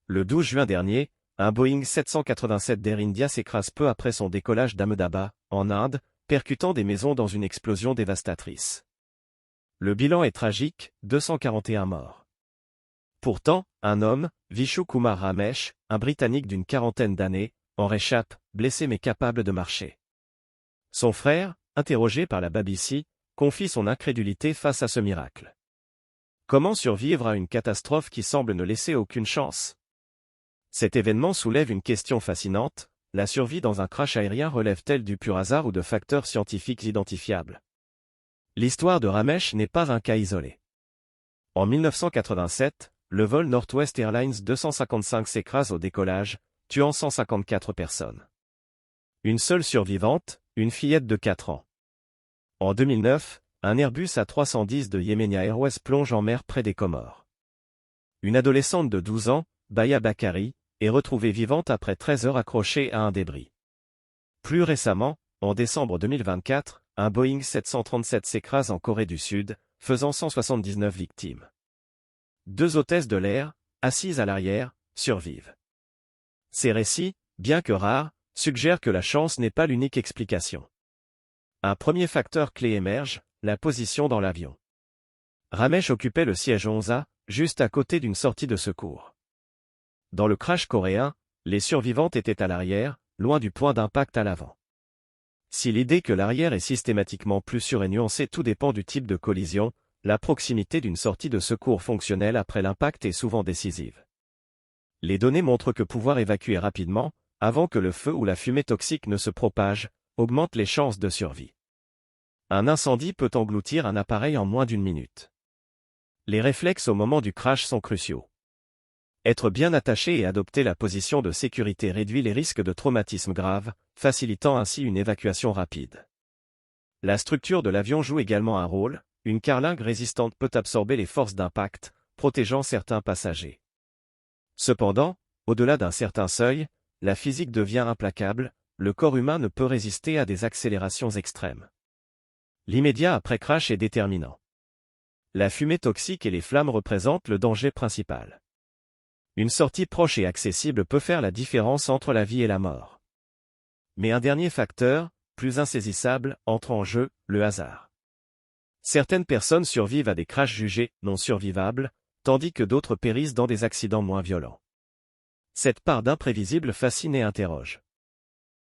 Le 12 juin dernier, un Boeing 787 d'Air India s'écrase peu après son décollage d'Ahmedabad, en Inde, percutant des maisons dans une explosion dévastatrice. Le bilan est tragique, 241 morts. Pourtant, un homme, Vishu Kumar Ramesh, un Britannique d'une quarantaine d'années, en réchappe, blessé mais capable de marcher. Son frère, interrogé par la BBC, confie son incrédulité face à ce miracle. Comment survivre à une catastrophe qui semble ne laisser aucune chance? Cet événement soulève une question fascinante, la survie dans un crash aérien relève-t-elle du pur hasard ou de facteurs scientifiques identifiables? L'histoire de Ramesh n'est pas un cas isolé. En 1987, le vol Northwest Airlines 255 s'écrase au décollage, tuant 154 personnes. Une seule survivante, une fillette de 4 ans. En 2009, un Airbus A310 de Yemenia Airways plonge en mer près des Comores. Une adolescente de 12 ans, Baya Bakari, est retrouvée vivante après 13 heures accrochée à un débris. Plus récemment, en décembre 2024, un Boeing 737 s'écrase en Corée du Sud, faisant 179 victimes. 2 hôtesses de l'air, assises à l'arrière, survivent. Ces récits, bien que rares, suggèrent que la chance n'est pas l'unique explication. Un premier facteur clé émerge, la position dans l'avion. Ramesh occupait le siège 11A, juste à côté d'une sortie de secours. Dans le crash coréen, les survivantes étaient à l'arrière, loin du point d'impact à l'avant. Si l'idée que l'arrière est systématiquement plus sûr et nuancée, tout dépend du type de collision, la proximité d'une sortie de secours fonctionnelle après l'impact est souvent décisive. Les données montrent que pouvoir évacuer rapidement, avant que le feu ou la fumée toxique ne se propage, augmente les chances de survie. Un incendie peut engloutir un appareil en moins d'une minute. Les réflexes au moment du crash sont cruciaux. Être bien attaché et adopter la position de sécurité réduit les risques de traumatisme grave, facilitant ainsi une évacuation rapide. La structure de l'avion joue également un rôle, une carlingue résistante peut absorber les forces d'impact, protégeant certains passagers. Cependant, au-delà d'un certain seuil, la physique devient implacable, le corps humain ne peut résister à des accélérations extrêmes. L'immédiat après-crash est déterminant. La fumée toxique et les flammes représentent le danger principal. Une sortie proche et accessible peut faire la différence entre la vie et la mort. Mais un dernier facteur, plus insaisissable, entre en jeu, le hasard. Certaines personnes survivent à des crashs jugés non survivables, tandis que d'autres périssent dans des accidents moins violents. Cette part d'imprévisible fascine et interroge.